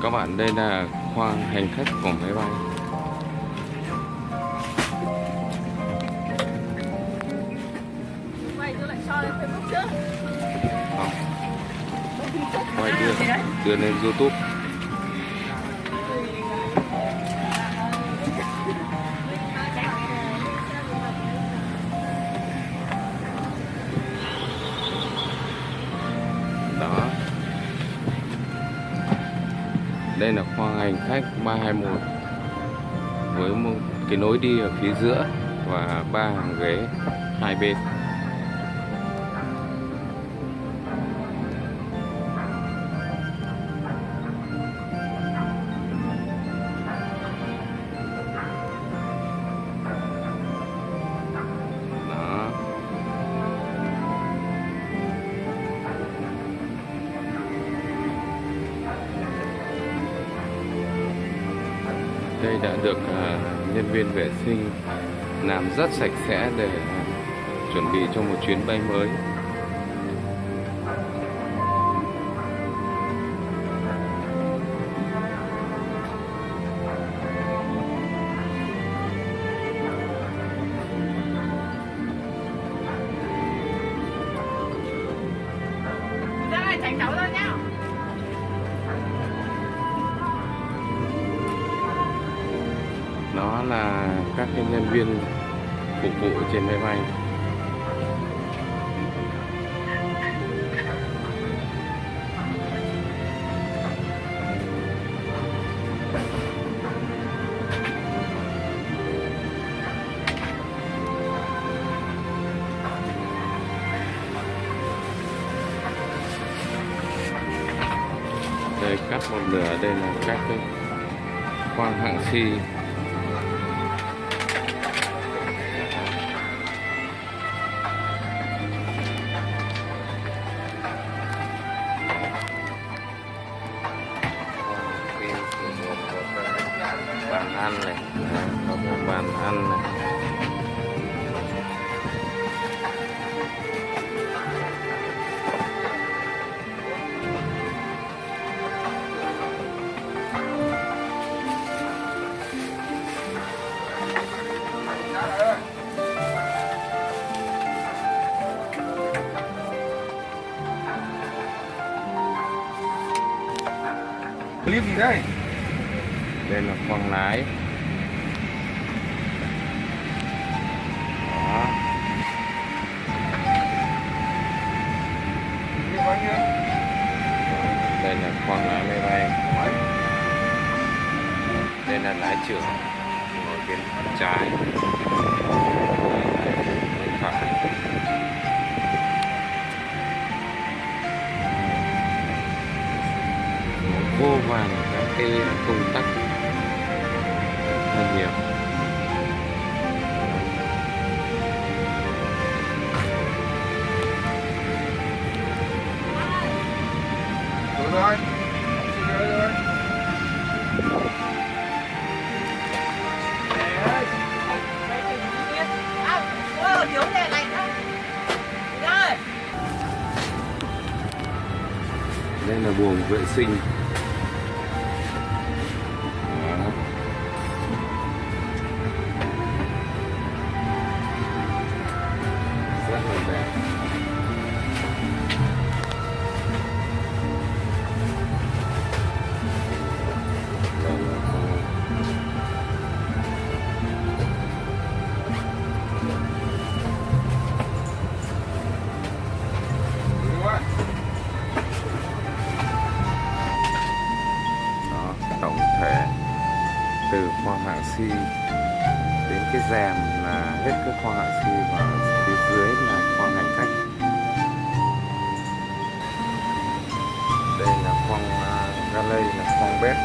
Các bạn, đây là khoang hành khách của máy bay. Quay tôi lại cho lên Facebook trước. Quay đưa lên YouTube. Đó. Đây là khoang hành khách 321 với một cái nối đi ở phía giữa và 3 hàng ghế hai bên. Đó. Đây đã được nhân viên vệ sinh làm rất sạch sẽ để chuẩn bị cho một chuyến bay mới. Ra đây tránh cháu ra nhá. Đó là các cái nhân viên phục vụ trên máy bay. Đây cắt một nửa, đây là các cái khoang hạng C. Bàn ăn này, có một bàn ăn này. Clip gì đây? Đây là khoang lái. Đó. Clip bao nhiêu? Đây là khoang lái máy bay. Đây là lái trưởng ngồi bên trái, bên phải. Vô vàn các cái công tắc rất nhiều. Rồi rồi. Xin lỗi rồi. Thiếu này lạnh không? Rồi. Đây là buồng vệ sinh. Đó. Rất là đẹp. Đây là phòng. Đúng rồi. Đó, tổng thể từ khoang hạng C đến cái rèm là hết cái khoang hạng C, và phía dưới là khoang hành khách. Đây là khoang galley, là khoang bếp.